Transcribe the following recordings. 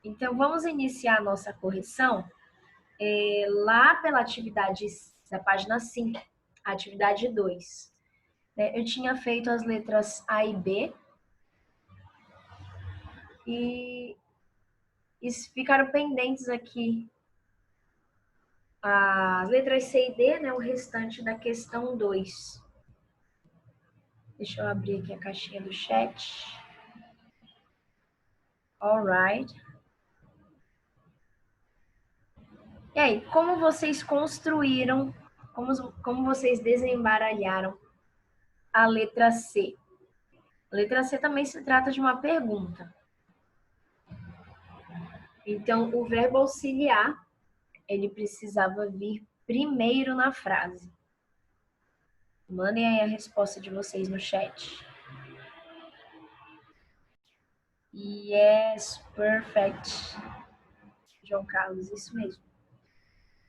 Então, vamos iniciar a nossa correção lá pela atividade da página 5, atividade 2. Eu tinha feito as letras A e B e ficaram pendentes aqui as letras C e D, né, o restante da questão 2. Deixa eu abrir aqui a caixinha do chat. Alright. E aí, como vocês construíram, como vocês desembaralharam a letra C? A letra C também se trata de uma pergunta. Então, o verbo auxiliar, ele precisava vir primeiro na frase. Mandem aí a resposta de vocês no chat. Yes, perfect. João Carlos, isso mesmo.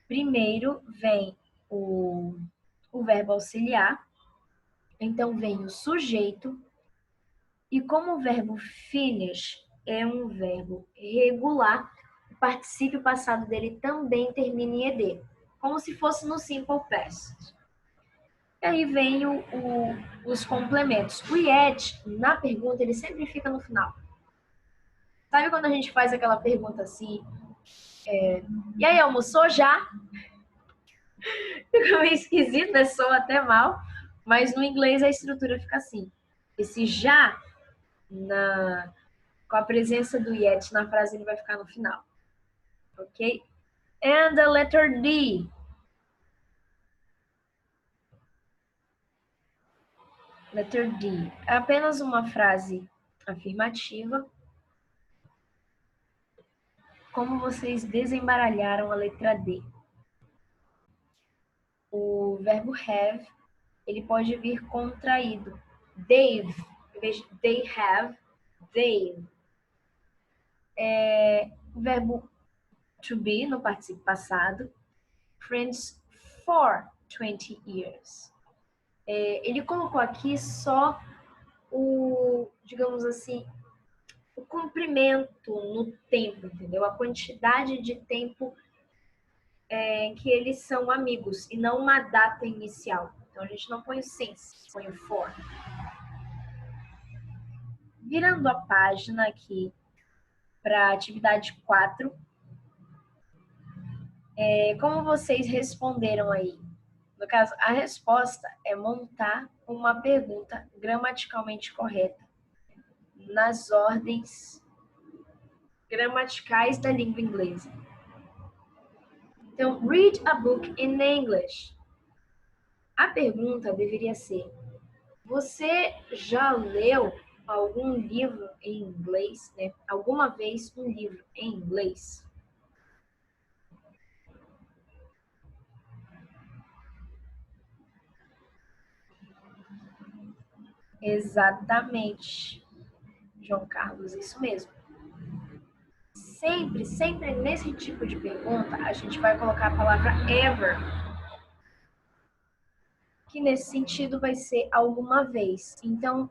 Primeiro vem o verbo auxiliar, então vem o sujeito, e como o verbo finish é um verbo regular, o particípio passado dele também termina em ed, como se fosse no simple past. E aí vem os complementos. O yet, na pergunta, ele sempre fica no final. Sabe quando a gente faz aquela pergunta assim, e aí, almoçou já? Fica meio esquisito, né? Soa até mal, mas no inglês a estrutura fica assim. Esse já, com a presença do yet na frase, ele vai ficar no final. Ok? And the letter D. Letter D. É apenas uma frase afirmativa. Como vocês desembaralharam a letra D? O verbo have, ele pode vir contraído. They've, em vez de they have, they've. O verbo to be, no particípio passado. Friends for 20 years. Ele colocou aqui só digamos assim, o comprimento no tempo, entendeu? A quantidade de tempo que eles são amigos, e não uma data inicial. Então, a gente não põe o since, põe o for. Virando a página aqui para a atividade 4, como vocês responderam aí? No caso, a resposta é montar uma pergunta gramaticalmente correta nas ordens gramaticais da língua inglesa. Então, read a book in English. A pergunta deveria ser: você já leu algum livro em inglês, né? Alguma vez um livro em inglês? Exatamente, João Carlos, isso mesmo. Sempre nesse tipo de pergunta, a gente vai colocar a palavra ever, que nesse sentido vai ser alguma vez. Então,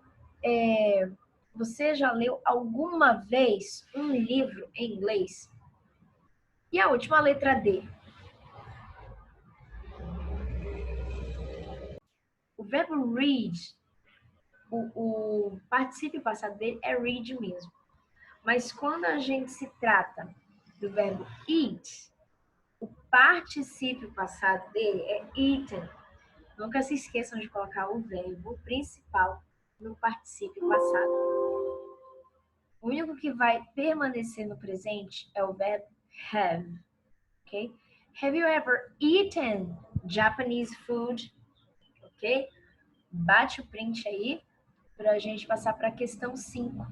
você já leu alguma vez um livro em inglês? E a última letra D. O verbo read, o particípio passado dele é read mesmo. Mas quando a gente se trata do verbo eat, o particípio passado dele é eaten. Nunca se esqueçam de colocar o verbo principal no particípio passado. O único que vai permanecer no presente é o verbo have. Okay? Have you ever eaten Japanese food? Ok? Bate o print aí para a gente passar para a questão 5.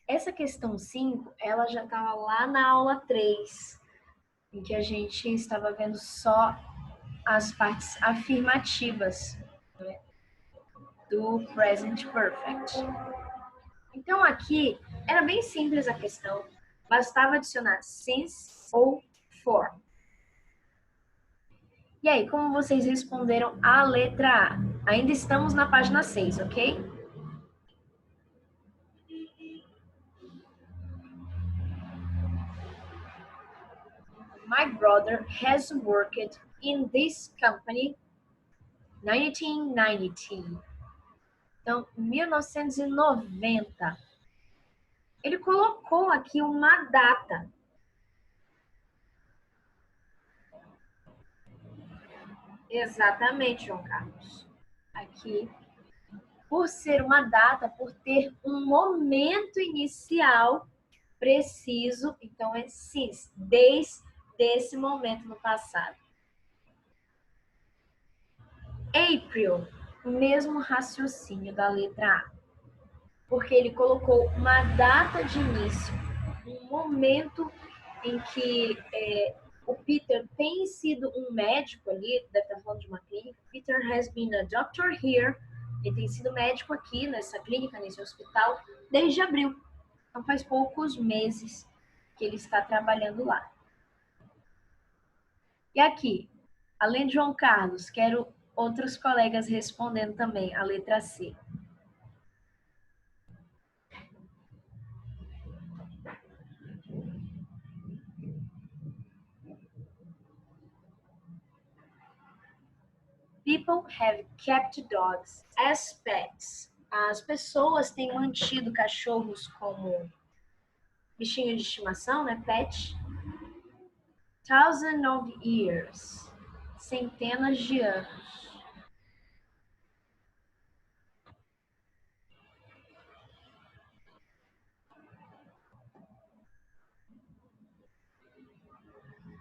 Essa questão 5, ela já estava lá na aula 3, em que a gente estava vendo só as partes afirmativas, né, do present perfect. Então aqui era bem simples a questão, bastava adicionar since ou for. E aí, como vocês responderam a letra A? Ainda estamos na página 6, ok? My brother has worked in this company 1990. Então, 1990. Ele colocou aqui uma data. Exatamente, João Carlos. Aqui, por ser uma data, por ter um momento inicial preciso, então é since, desde esse momento no passado. April, o mesmo raciocínio da letra A, porque ele colocou uma data de início, um momento em que o Peter tem sido um médico ali, deve estar falando de uma clínica. Peter has been a doctor here. Ele tem sido médico aqui nessa clínica, nesse hospital, desde abril. Então faz poucos meses que ele está trabalhando lá. E aqui, além de João Carlos, quero outros colegas respondendo também a letra C. People have kept dogs as pets. As pessoas têm mantido cachorros como bichinho de estimação, né? Pet. Thousands of years. Centenas de anos.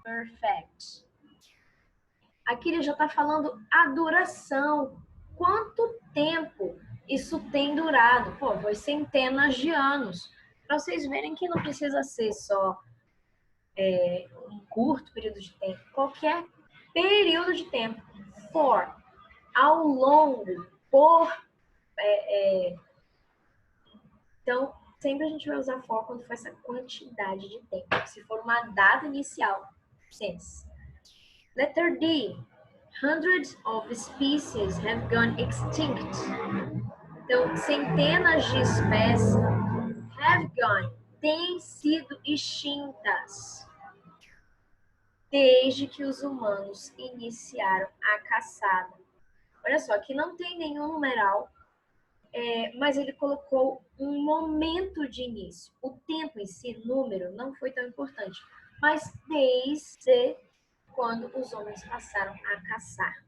Perfect. Aqui ele já está falando a duração. Quanto tempo isso tem durado? Pô, foi centenas de anos. Para vocês verem que não precisa ser só um curto período de tempo. Qualquer período de tempo. For, ao longo, por. Então, sempre a gente vai usar for quando for essa quantidade de tempo. Se for uma data inicial, since. Letter D. Hundreds of species have gone extinct. Então, centenas de espécies have gone, têm sido extintas desde que os humanos iniciaram a caçada. Olha só, aqui não tem nenhum numeral, mas ele colocou um momento de início. O tempo em si, número, não foi tão importante, mas desde quando os homens passaram a caçar.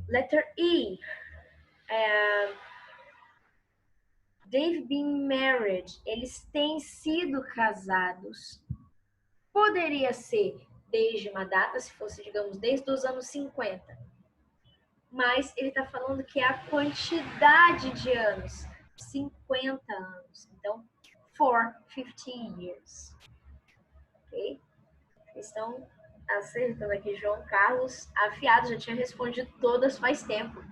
Letter E. They've been married. Eles têm sido casados. Poderia ser desde uma data, se fosse, digamos, desde os anos 50. Mas ele está falando que é a quantidade de anos. 50 anos. Então, for 50 years. Ok? Estão acertando aqui, João Carlos. Afiado, já tinha respondido todas faz tempo.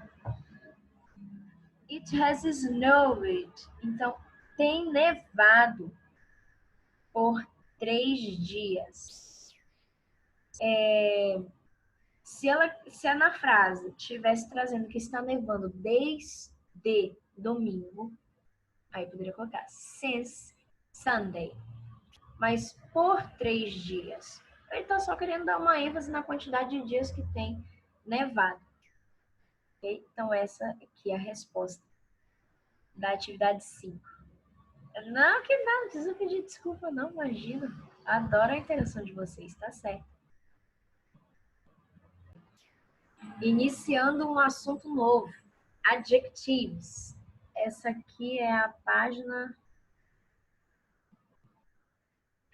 It has snowed. Então, tem nevado por 3 dias. Se é na frase estivesse trazendo que está nevando desde domingo, aí poderia colocar since Sunday. Mas por 3 dias. Ele está só querendo dar uma ênfase na quantidade de dias que tem nevado. Okay? Então, essa aqui é a resposta da atividade 5. Não, que não precisa pedir desculpa, não, imagina. Adoro a interação de vocês, tá certo. Iniciando um assunto novo. Adjectives. Essa aqui é a página.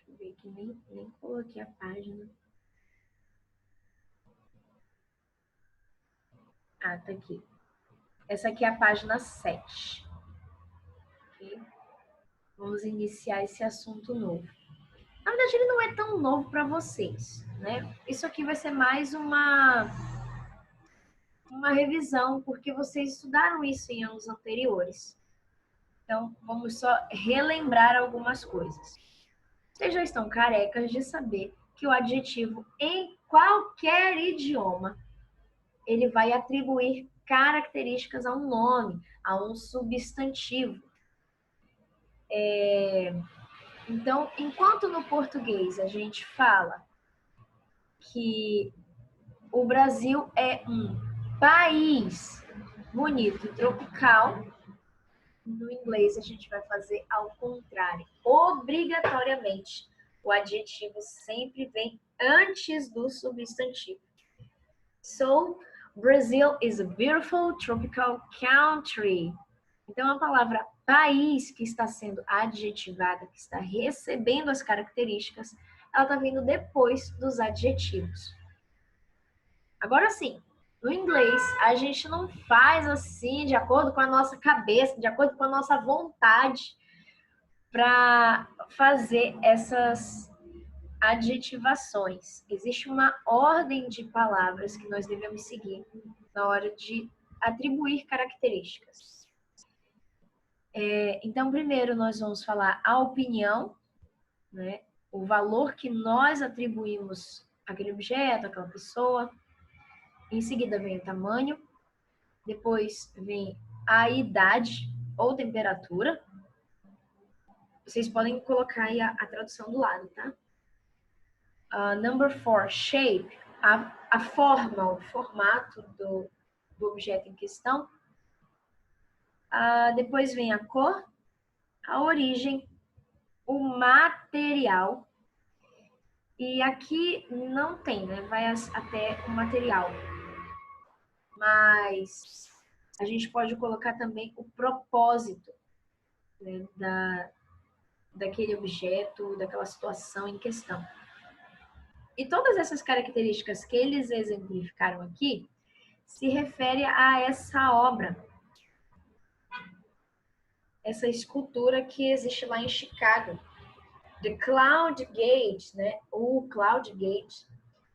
Deixa eu ver aqui, nem coloquei a página. Ah, tá aqui. Essa aqui é a página 7. Okay? Vamos iniciar esse assunto novo. Na verdade, ele não é tão novo para vocês, né? Isso aqui vai ser mais uma revisão, porque vocês estudaram isso em anos anteriores. Então, vamos só relembrar algumas coisas. Vocês já estão carecas de saber que o adjetivo em qualquer idioma, ele vai atribuir características a um nome, a um substantivo. Então, enquanto no português a gente fala que o Brasil é um país bonito e tropical, no inglês a gente vai fazer ao contrário. Obrigatoriamente, o adjetivo sempre vem antes do substantivo. So, Brazil is a beautiful tropical country. Então, a palavra país que está sendo adjetivada, que está recebendo as características, ela está vindo depois dos adjetivos. Agora sim, no inglês, a gente não faz assim, de acordo com a nossa cabeça, de acordo com a nossa vontade, para fazer essas adjetivações. Existe uma ordem de palavras que nós devemos seguir na hora de atribuir características. Então, primeiro nós vamos falar a opinião, né? O valor que nós atribuímos àquele objeto, àquela pessoa. Em seguida vem o tamanho, depois vem a idade ou temperatura. Vocês podem colocar aí a tradução do lado, tá? Number 4, shape, a forma, o formato do objeto em questão. Depois vem a cor, a origem, o material. E aqui não tem, né? Vai até o material. Mas a gente pode colocar também o propósito, né, daquele objeto, daquela situação em questão. E todas essas características que eles exemplificaram aqui se refere a essa obra, essa escultura que existe lá em Chicago. The Cloud Gate, né? O Cloud Gate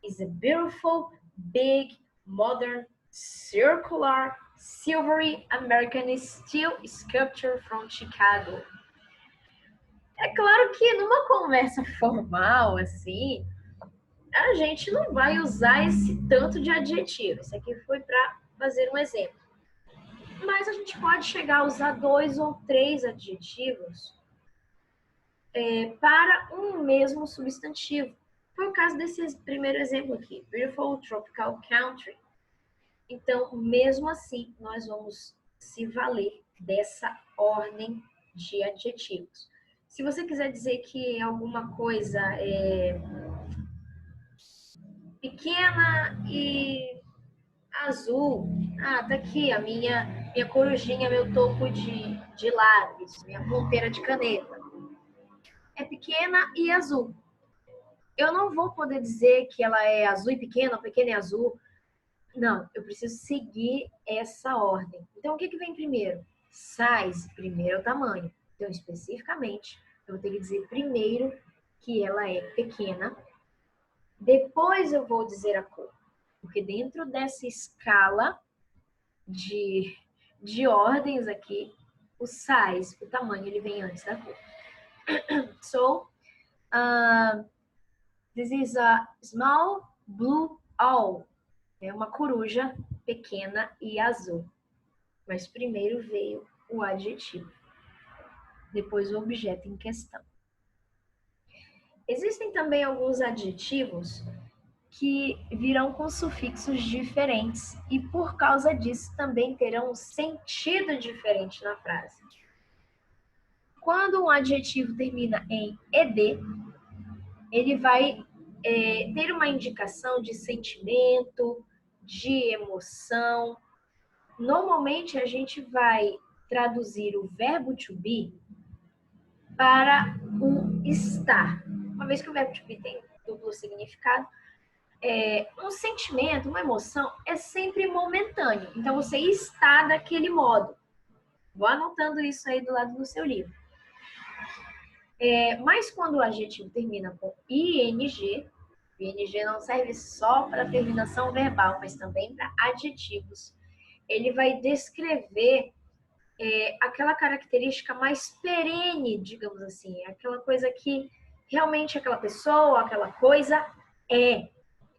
is a beautiful, big, modern, circular, silvery American steel sculpture from Chicago. É claro que numa conversa formal, assim, a gente não vai usar esse tanto de adjetivo. Isso aqui foi para fazer um exemplo. Mas a gente pode chegar a usar 2 ou 3 adjetivos para um mesmo substantivo. Foi o caso desse primeiro exemplo aqui, Beautiful Tropical Country. Então, mesmo assim, nós vamos se valer dessa ordem de adjetivos. Se você quiser dizer que alguma coisa é pequena e azul, tá aqui a minha corujinha, meu topo de lápis, minha ponteira de caneta. É pequena e azul. Eu não vou poder dizer que ela é azul e pequena, ou pequena e azul. Não, eu preciso seguir essa ordem. Então, o que vem primeiro? Size, primeiro é o tamanho. Então, especificamente, eu vou ter que dizer primeiro que ela é pequena. Depois eu vou dizer a cor. Porque dentro dessa escala de ordens aqui, o size, o tamanho, ele vem antes da cor. So, this is a small blue owl. É uma coruja pequena e azul. Mas primeiro veio o adjetivo, depois o objeto em questão. Existem também alguns adjetivos que virão com sufixos diferentes e por causa disso também terão um sentido diferente na frase. Quando um adjetivo termina em ed, ele vai ter uma indicação de sentimento, de emoção. Normalmente, a gente vai traduzir o verbo to be para o estar. Uma vez que o verbo to be tem duplo significado, um sentimento, uma emoção é sempre momentâneo. Então, você está daquele modo. Vou anotando isso aí do lado do seu livro. Mas quando o adjetivo termina com ing, o ing não serve só para terminação verbal, mas também para adjetivos. Ele vai descrever aquela característica mais perene, digamos assim, aquela coisa que realmente aquela pessoa, aquela coisa é.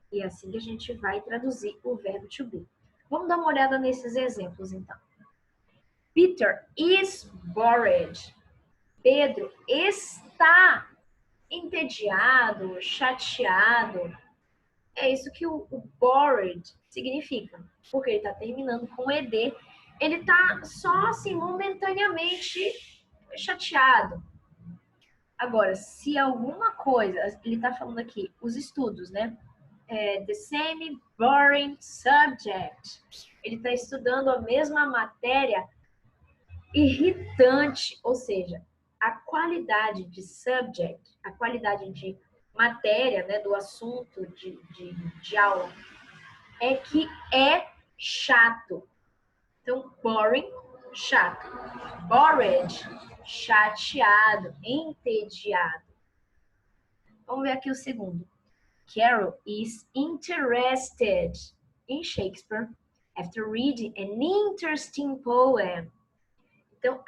E é assim que a gente vai traduzir o verbo to be. Vamos dar uma olhada nesses exemplos, então. Peter is bored. Pedro está entediado, chateado. É isso que o bored significa, porque ele está terminando com ed. Ele está só assim momentaneamente chateado. Agora, se alguma coisa, ele está falando aqui, os estudos, né? The same boring subject. Ele está estudando a mesma matéria irritante, ou seja, a qualidade de subject, a qualidade de matéria, né, do assunto de aula, é que é chato. Então, boring, chato. Bored, chateado, entediado. Vamos ver aqui o segundo. Carol is interested in Shakespeare after reading an interesting poem. Então,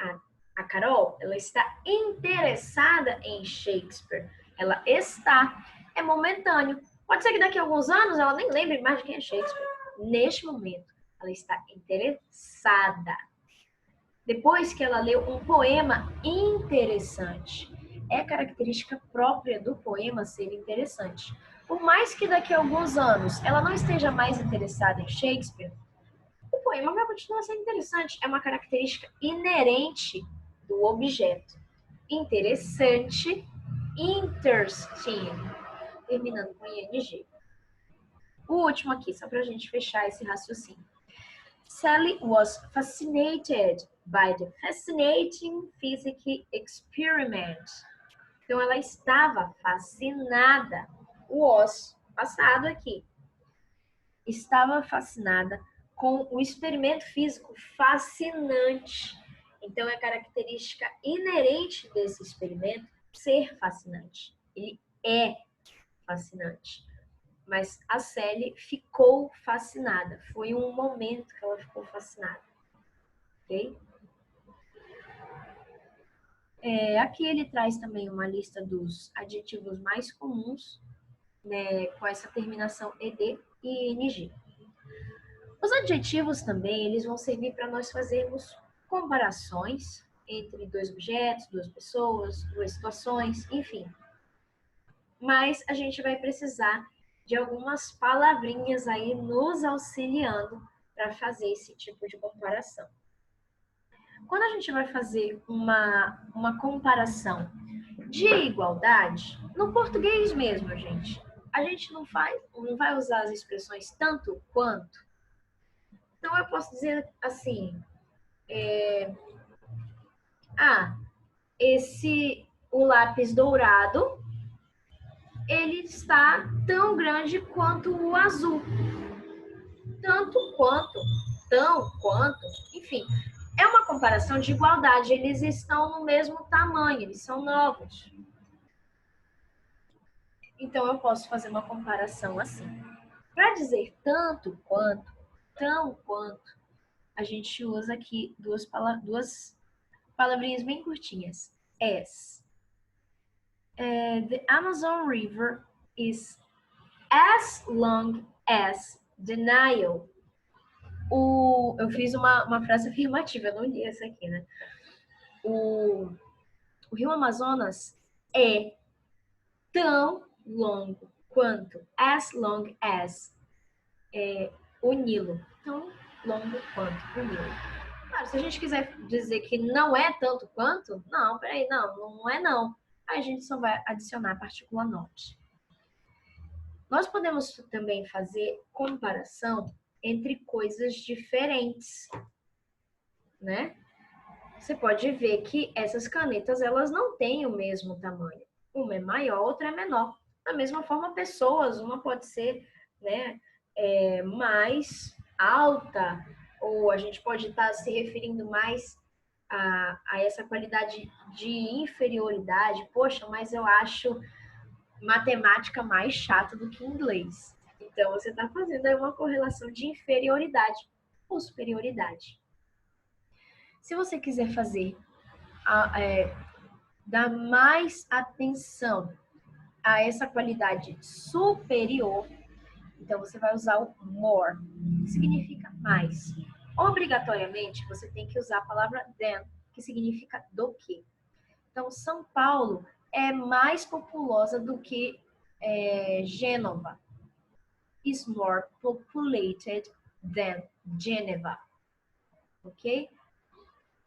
a Carol, ela está interessada em Shakespeare. Ela está. É momentâneo. Pode ser que daqui a alguns anos ela nem lembre mais de quem é Shakespeare. Neste momento, ela está interessada. Depois que ela leu um poema interessante. É característica própria do poema ser interessante. Por mais que daqui a alguns anos ela não esteja mais interessada em Shakespeare, o poema vai continuar sendo interessante. É uma característica inerente do objeto. Interessante, interesting, terminando com ing. O último aqui, só para a gente fechar esse raciocínio. Sally was fascinated by the fascinating physics experiment. Então, ela estava fascinada. Was, passado aqui. Estava fascinada com o experimento físico fascinante. Então, é característica inerente desse experimento ser fascinante. Ele é fascinante. Mas a Sally ficou fascinada. Foi um momento que ela ficou fascinada. Ok? Aqui ele traz também uma lista dos adjetivos mais comuns, né, com essa terminação ed e ing. Os adjetivos também, eles vão servir para nós fazermos comparações entre dois objetos, duas pessoas, duas situações, enfim. Mas a gente vai precisar de algumas palavrinhas aí nos auxiliando para fazer esse tipo de comparação. Quando a gente vai fazer uma comparação de igualdade, no português mesmo, gente, a gente não vai usar as expressões tanto quanto. Então, eu posso dizer assim, o lápis dourado, ele está tão grande quanto o azul. Tanto quanto, tão quanto, enfim. É uma comparação de igualdade, eles estão no mesmo tamanho, eles são novos. Então, eu posso fazer uma comparação assim. Para dizer tanto quanto, tão quanto, a gente usa aqui duas palavrinhas bem curtinhas. As. The Amazon River is as long as the Nile. Eu fiz uma frase afirmativa, eu não li essa aqui, né? O Rio Amazonas é tão longo quanto, as long as, o Nilo. Tão longo quanto o Nilo. Claro, se a gente quiser dizer que não é tanto quanto, não, peraí, não é não. Aí a gente só vai adicionar a partícula not. Nós podemos também fazer comparação entre coisas diferentes, né? Você pode ver que essas canetas, elas não têm o mesmo tamanho. Uma é maior, outra é menor. Da mesma forma, pessoas, uma pode ser, né, mais alta, ou a gente pode estar se referindo mais a essa qualidade de inferioridade. Poxa, mas eu acho matemática mais chata do que inglês. Então, você está fazendo aí uma correlação de inferioridade ou superioridade. Se você quiser fazer, dar mais atenção a essa qualidade superior, então você vai usar o more, que significa mais. Obrigatoriamente, você tem que usar a palavra than, que significa do que. Então, São Paulo é mais populosa do que Gênova. Is more populated than Geneva. Ok?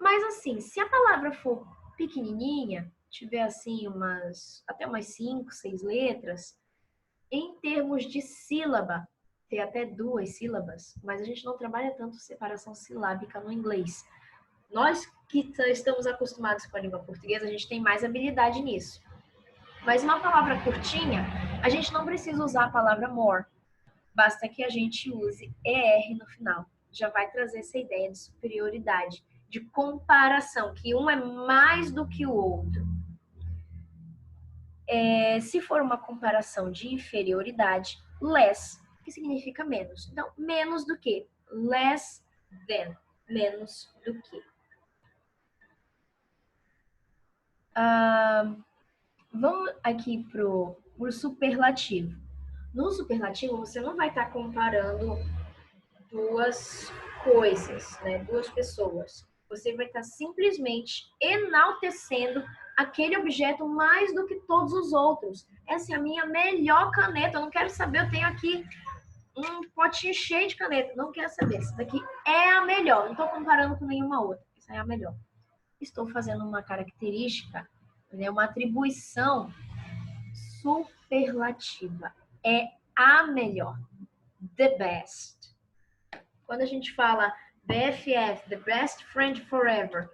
Mas assim, se a palavra for pequenininha, tiver assim até umas 5, 6 letras, em termos de sílaba, tem até 2 sílabas, mas a gente não trabalha tanto separação silábica no inglês. Nós que estamos acostumados com a língua portuguesa, a gente tem mais habilidade nisso. Mas uma palavra curtinha, a gente não precisa usar a palavra more. Basta que a gente use ER no final. Já vai trazer essa ideia de superioridade, de comparação, que um é mais do que o outro. Se for uma comparação de inferioridade, less, que significa menos. Então, menos do que. Less than. Menos do que. Vamos aqui pro superlativo. No superlativo, você não vai estar comparando duas coisas, né? Duas pessoas. Você vai estar simplesmente enaltecendo aquele objeto mais do que todos os outros. Essa é a minha melhor caneta. Eu não quero saber, eu tenho aqui um potinho cheio de caneta. Não quero saber. Essa daqui é a melhor. Não estou comparando com nenhuma outra. Essa é a melhor. Estou fazendo uma característica, né? Uma atribuição superlativa. É a melhor. The best. Quando a gente fala BFF, the best friend forever,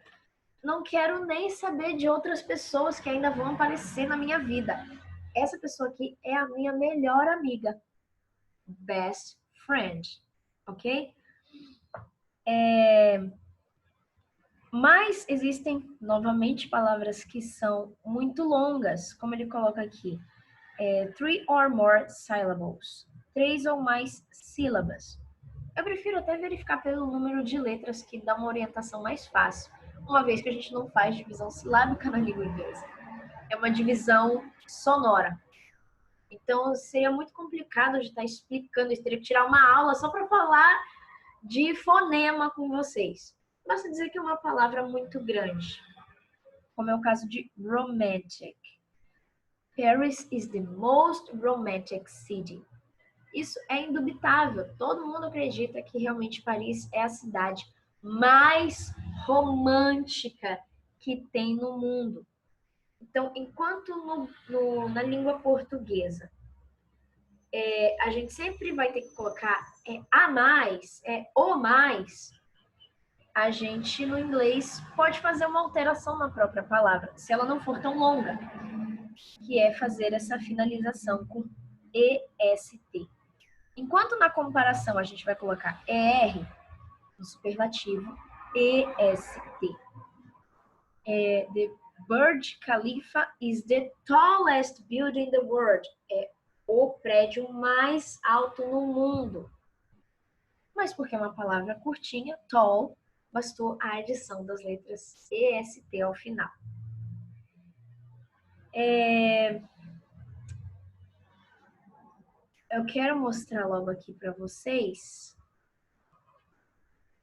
não quero nem saber de outras pessoas que ainda vão aparecer na minha vida. Essa pessoa aqui é a minha melhor amiga. Best friend, ok? Mas existem, novamente, palavras que são muito longas, como ele coloca aqui. 3 or more syllables. 3 ou mais sílabas. Eu prefiro até verificar pelo número de letras, que dá uma orientação mais fácil, uma vez que a gente não faz divisão silábica na língua inglesa. É uma divisão sonora. Então, seria muito complicado de estar explicando isso. Teria que tirar uma aula só para falar de fonema com vocês. Basta dizer que é uma palavra muito grande, como é o caso de romantic. Paris is the most romantic city. Isso é indubitável. Todo mundo acredita que realmente Paris é a cidade mais romântica que tem no mundo. Então, enquanto na língua portuguesa a gente sempre vai ter que colocar a mais, o mais, a gente no inglês pode fazer uma alteração na própria palavra, se ela não for tão longa, que é fazer essa finalização com EST. Enquanto na comparação a gente vai colocar ER no superlativo, EST. The Burj Khalifa is the tallest building in the world. É o prédio mais alto no mundo. Mas porque é uma palavra curtinha, tall, bastou a adição das letras EST ao final. Eu quero mostrar logo aqui para vocês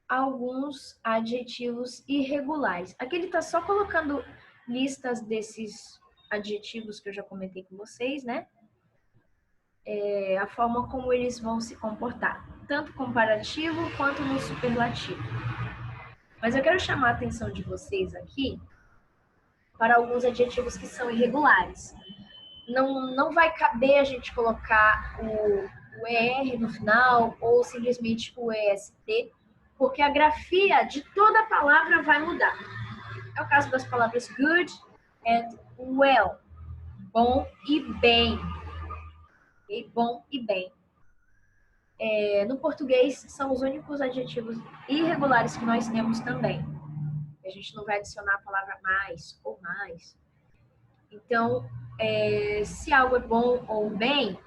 alguns adjetivos irregulares. Aqui ele está só colocando listas desses adjetivos que eu já comentei com vocês, né? A forma como eles vão se comportar, tanto comparativo quanto no superlativo. Mas eu quero chamar a atenção de vocês aqui para alguns adjetivos que são irregulares. Não vai caber a gente colocar o ER no final ou simplesmente o EST, porque a grafia de toda a palavra vai mudar. É o caso das palavras good and well, bom e bem. Okay? Bom e bem. No português, são os únicos adjetivos irregulares que nós temos também. A gente não vai adicionar a palavra mais ou mais. Então, se algo é bom ou bem,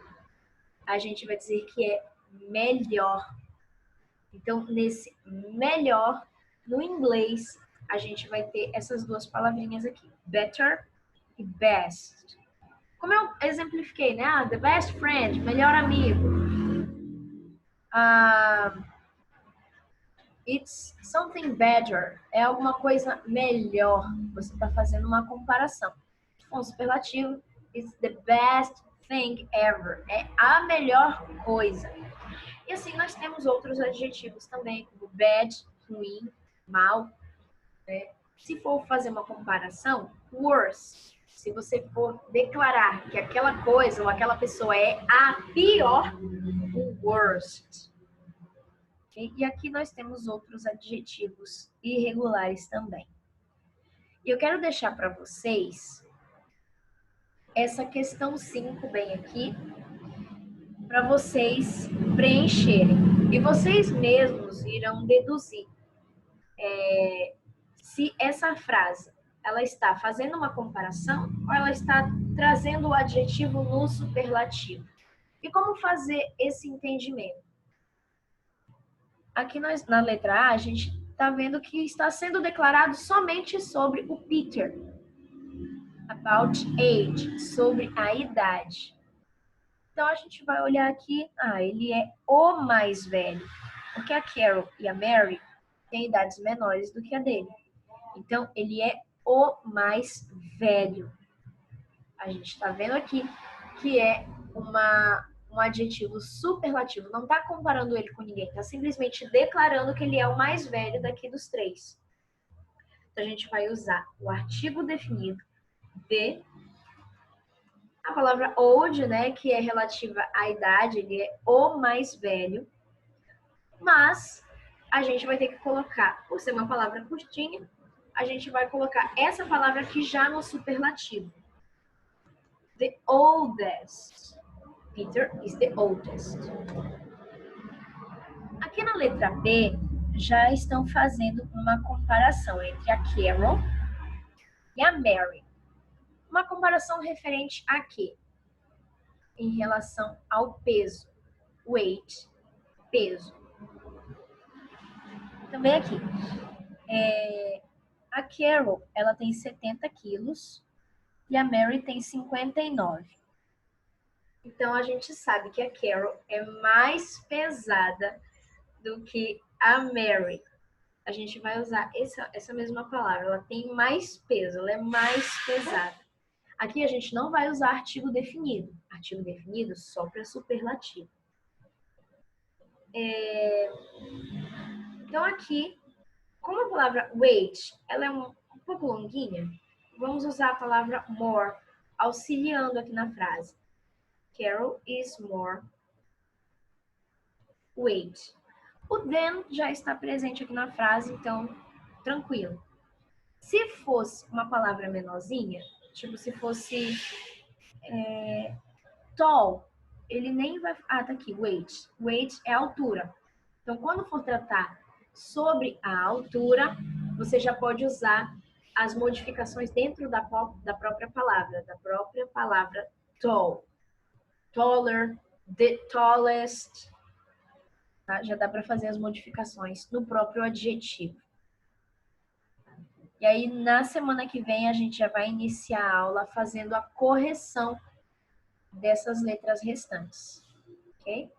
a gente vai dizer que é melhor. Então, nesse melhor, no inglês, a gente vai ter essas duas palavrinhas aqui, better e best. Como eu exemplifiquei, né? The best friend, melhor amigo. It's something better. É alguma coisa melhor. Você está fazendo uma comparação. Um superlativo, it's the best thing ever. É a melhor coisa. E assim, nós temos outros adjetivos também, como bad, ruim, mal. Né? Se for fazer uma comparação, worse. Se você for declarar que aquela coisa ou aquela pessoa é a pior, o worst. E aqui nós temos outros adjetivos irregulares também. E eu quero deixar para vocês essa questão 5 bem aqui, para vocês preencherem. E vocês mesmos irão deduzir se essa frase ela está fazendo uma comparação ou ela está trazendo o adjetivo no superlativo. E como fazer esse entendimento? Aqui na letra A, a gente está vendo que está sendo declarado somente sobre o Peter. About age, sobre a idade. Então, a gente vai olhar aqui, ele é o mais velho. Porque a Carol e a Mary têm idades menores do que a dele. Então, ele é o mais velho. A gente está vendo aqui que é um adjetivo superlativo. Não está comparando ele com ninguém. Está simplesmente declarando que ele é o mais velho daqui dos três. Então, a gente vai usar o artigo definido de a palavra old, né, que é relativa à idade, ele é o mais velho. Mas a gente vai ter que colocar, por ser uma palavra curtinha, a gente vai colocar essa palavra aqui já no superlativo. The oldest. Peter is the oldest. Aqui na letra B, já estão fazendo uma comparação entre a Carol e a Mary. Uma comparação referente a quê? Em relação ao peso. Weight, peso. Também aqui. A Carol, ela tem 70 quilos e a Mary tem 59. Então, a gente sabe que a Carol é mais pesada do que a Mary. A gente vai usar essa mesma palavra. Ela tem mais peso, ela é mais pesada. Aqui a gente não vai usar artigo definido. Artigo definido só para superlativo. Então, aqui, como a palavra weight, ela é um pouco longuinha, vamos usar a palavra more, auxiliando aqui na frase. Carol is more weight. O then já está presente aqui na frase, então, tranquilo. Se fosse uma palavra menorzinha, tipo se fosse tall, ele nem vai... tá aqui, weight. Weight é altura. Então, quando for tratar sobre a altura, você já pode usar as modificações dentro da própria palavra tall. Taller, the tallest. Tá? Já dá para fazer as modificações no próprio adjetivo. E aí, na semana que vem, a gente já vai iniciar a aula fazendo a correção dessas letras restantes. Ok?